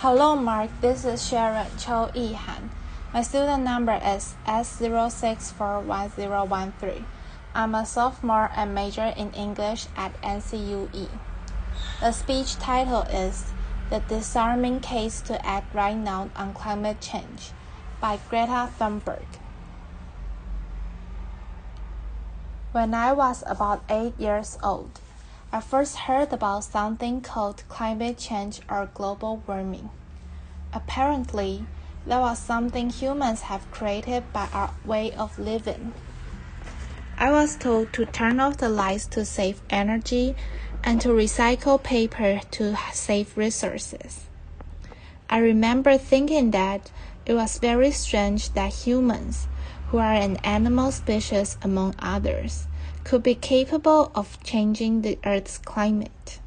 Hello Mark, this is Sharon Cho Yihan. My student number is S06411013. I'm a sophomore and major in English at NCUE. The speech title is The Disarming Case to Act Right Now on Climate Change by Greta Thunberg. When I was about 8 years old, I first heard about something called climate change or global warming. Apparently, that was something humans have created by our way of living. I was told to turn off the lights to save energy and to recycle paper to save resources. I remember thinking that it was very strange that humans, who are an animal species among others, could be capable of changing the Earth's climate.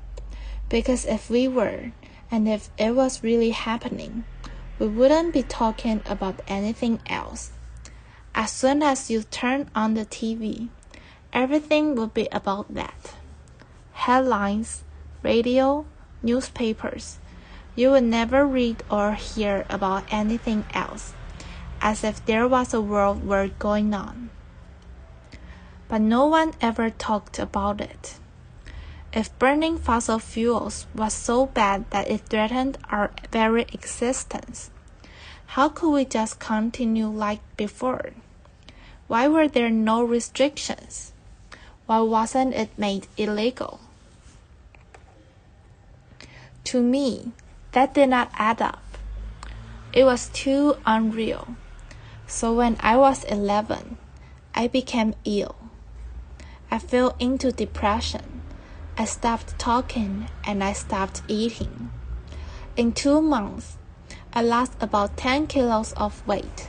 Because if we were, and if it was really happening, we wouldn't be talking about anything else. As soon as you turn on the TV, everything would be about that. Headlines, radio, newspapers. You would never read or hear about anything else, as if there was a world war going on. But no one ever talked about it. If burning fossil fuels was so bad that it threatened our very existence, how could we just continue like before? Why were there no restrictions? Why wasn't it made illegal? To me, that did not add up. It was too unreal. So when I was 11, I became ill. I fell into depression. I stopped talking and I stopped eating. In 2 months, I lost about 10 kilos of weight.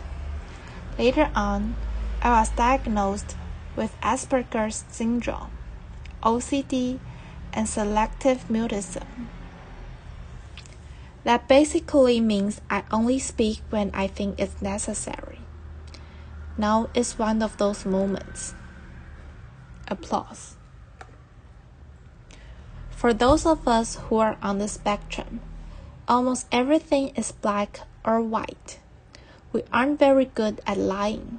Later on, I was diagnosed with Asperger's syndrome, OCD, and selective mutism. That basically means I only speak when I think it's necessary. Now is one of those moments. Applause. For those of us who are on the spectrum, almost everything is black or white. We aren't very good at lying,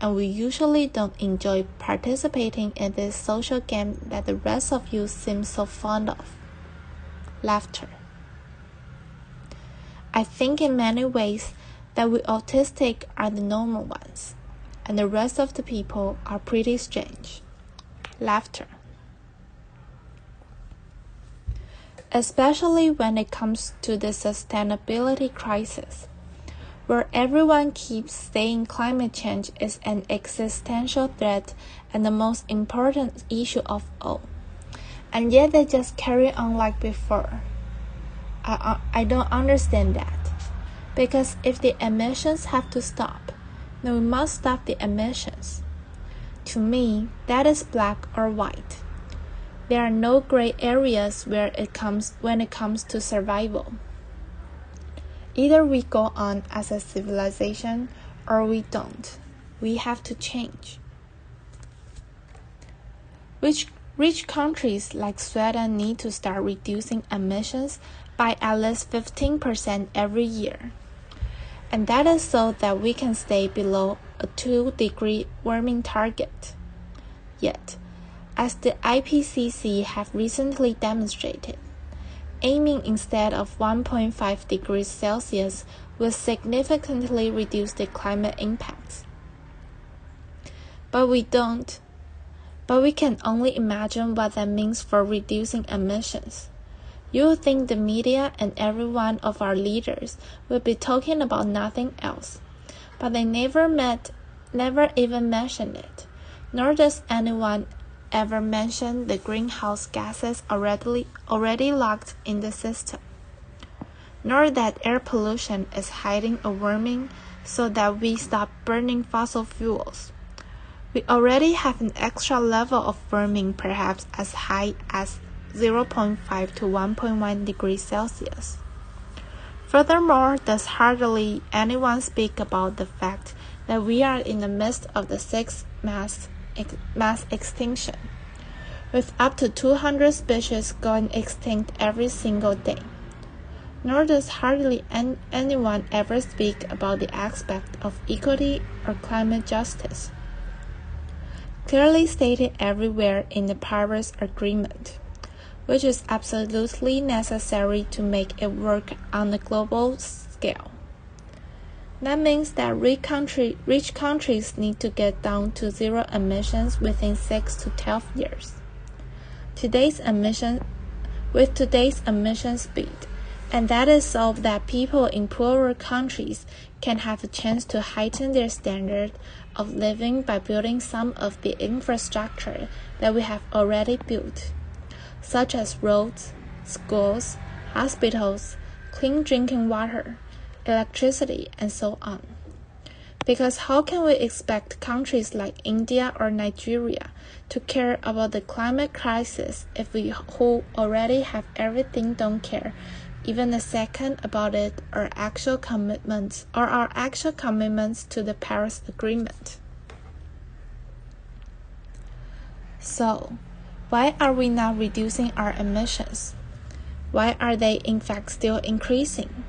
and we usually don't enjoy participating in this social game that the rest of you seem so fond of. Laughter. I think in many ways that we autistic are the normal ones, and the rest of the people are pretty strange. Laughter. Especially when it comes to the sustainability crisis, where everyone keeps saying climate change is an existential threat and the most important issue of all, and yet they just carry on like before. I don't understand that, because if the emissions have to stop, then we must stop the emissions. To me, that is black or white. There are no gray areas when it comes to survival. Either we go on as a civilization or we don't. We have to change. Rich countries like Sweden need to start reducing emissions by at least 15% every year. And that is so that we can stay below a 2-degree warming target. Yet, as the IPCC have recently demonstrated, aiming instead of 1.5 degrees Celsius will significantly reduce the climate impacts. But we can only imagine what that means for reducing emissions. You would think the media and every one of our leaders would be talking about nothing else, but they never even mention it, nor does anyone ever mention the greenhouse gases already locked in the system, nor that air pollution is hiding a warming so that we stop burning fossil fuels. We already have an extra level of warming, perhaps as high as 0.5 to 1.1 degrees Celsius. Furthermore, does hardly anyone speak about the fact that we are in the midst of the 6th mass extinction, with up to 200 species going extinct every single day. nor does hardly anyone ever speak about the aspect of equity or climate justice, clearly stated everywhere in the Paris Agreement, which is absolutely necessary to make it work on a global scale. That means that rich countries need to get down to zero emissions within 6 to 12 years. With today's emission speed, and that is so that people in poorer countries can have a chance to heighten their standard of living by building some of the infrastructure that we have already built, such as roads, schools, hospitals, clean drinking water, electricity, and so on. Because how can we expect countries like India or Nigeria to care about the climate crisis if we who already have everything don't care even a second about it or our actual commitments to the Paris Agreement? So, why are we not reducing our emissions? Why are they in fact still increasing?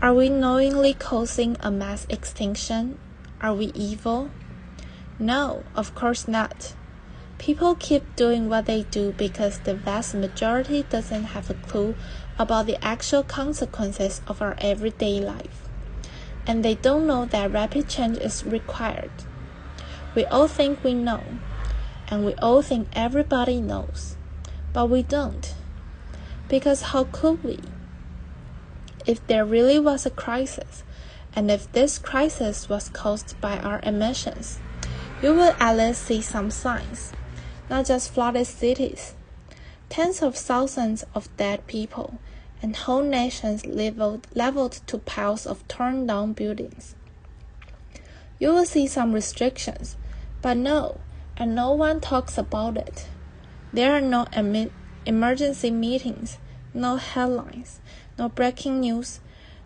Are we knowingly causing a mass extinction? Are we evil? No, of course not. People keep doing what they do because the vast majority doesn't have a clue about the actual consequences of our everyday life. And they don't know that rapid change is required. We all think we know, and we all think everybody knows, but we don't. Because how could we? If there really was a crisis, and if this crisis was caused by our emissions, you will at least see some signs, not just flooded cities, tens of thousands of dead people, and whole nations leveled to piles of torn down buildings. You will see some restrictions, but no one talks about it. There are no emergency meetings, no headlines, no breaking news.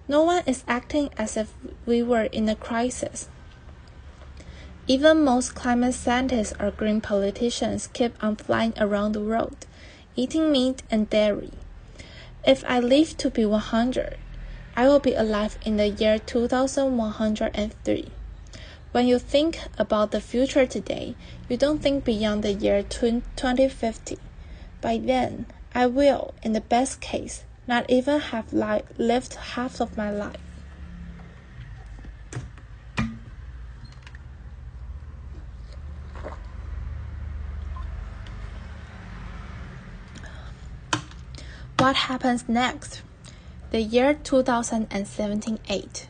No one is acting as if we were in a crisis. Even most climate scientists or green politicians keep on flying around the world, eating meat and dairy. If I live to be 100, I will be alive in the year 2103. When you think about the future today, you don't think beyond the year 2050. By then, I will, in the best case, not even have lived half of my life. What happens next? The year 2078.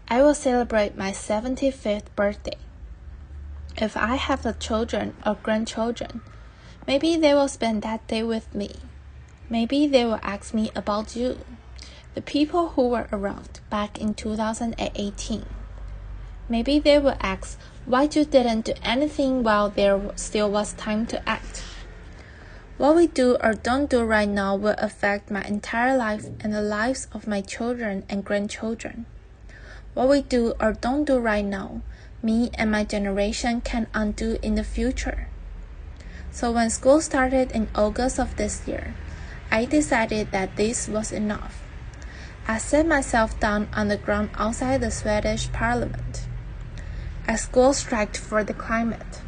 I will celebrate my 75th birthday. If I have children or grandchildren, maybe they will spend that day with me. Maybe they will ask me about you, the people who were around back in 2018. Maybe they will ask why you didn't do anything while there still was time to act. What we do or don't do right now will affect my entire life and the lives of my children and grandchildren. What we do or don't do right now, me and my generation can undo in the future. So when school started in August of this year, I decided that this was enough. I sat myself down on the ground outside the Swedish parliament. I school striked for the climate.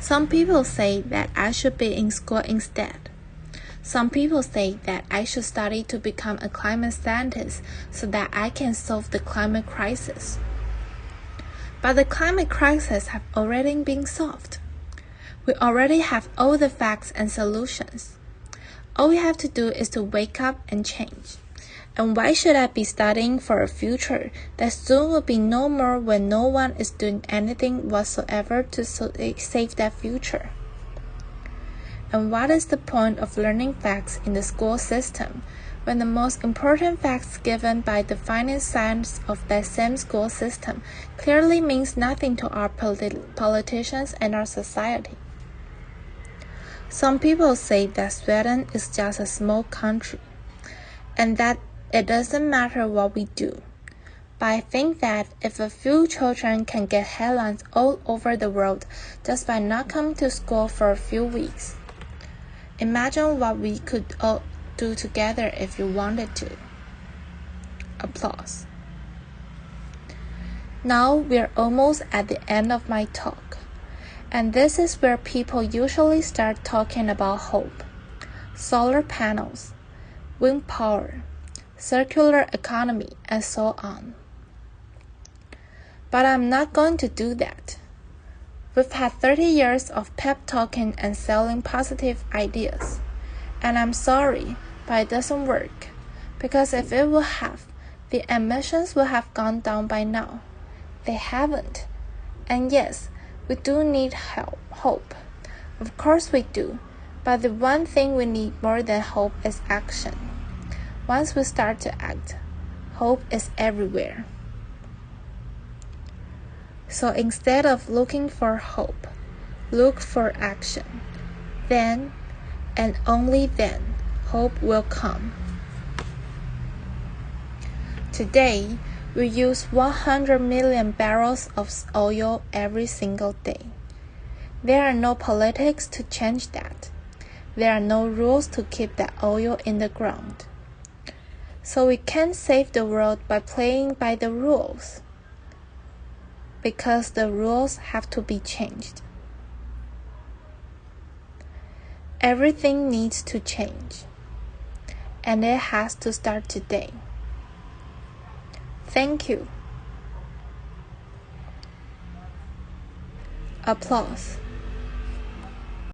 Some people say that I should be in school instead. Some people say that I should study to become a climate scientist so that I can solve the climate crisis. But the climate crisis has already been solved. We already have all the facts and solutions. All we have to do is to wake up and change. And why should I be studying for a future that soon will be no more when no one is doing anything whatsoever to save that future? And what is the point of learning facts in the school system when the most important facts given by the finest science of that same school system clearly means nothing to our politicians and our society? Some people say that Sweden is just a small country, and that it doesn't matter what we do. But I think that if a few children can get headlines all over the world just by not coming to school for a few weeks, imagine what we could do together if you wanted to. Applause. Now we're almost at the end of my talk, and this is where people usually start talking about hope, solar panels, wind power, circular economy, and so on. But I'm not going to do that. We've had 30 years of pep talking and selling positive ideas, and I'm sorry, but it doesn't work, because if it would have, the emissions would have gone down by now. They haven't. And yes, we do need hope. Of course we do, but the one thing we need more than hope is action. Once we start to act, hope is everywhere. So instead of looking for hope, look for action. Then, and only then, hope will come. Today, we use 100 million barrels of oil every single day. There are no politics to change that. There are no rules to keep that oil in the ground. So we can't save the world by playing by the rules, because the rules have to be changed. Everything needs to change, and it has to start today. Thank you. Applause.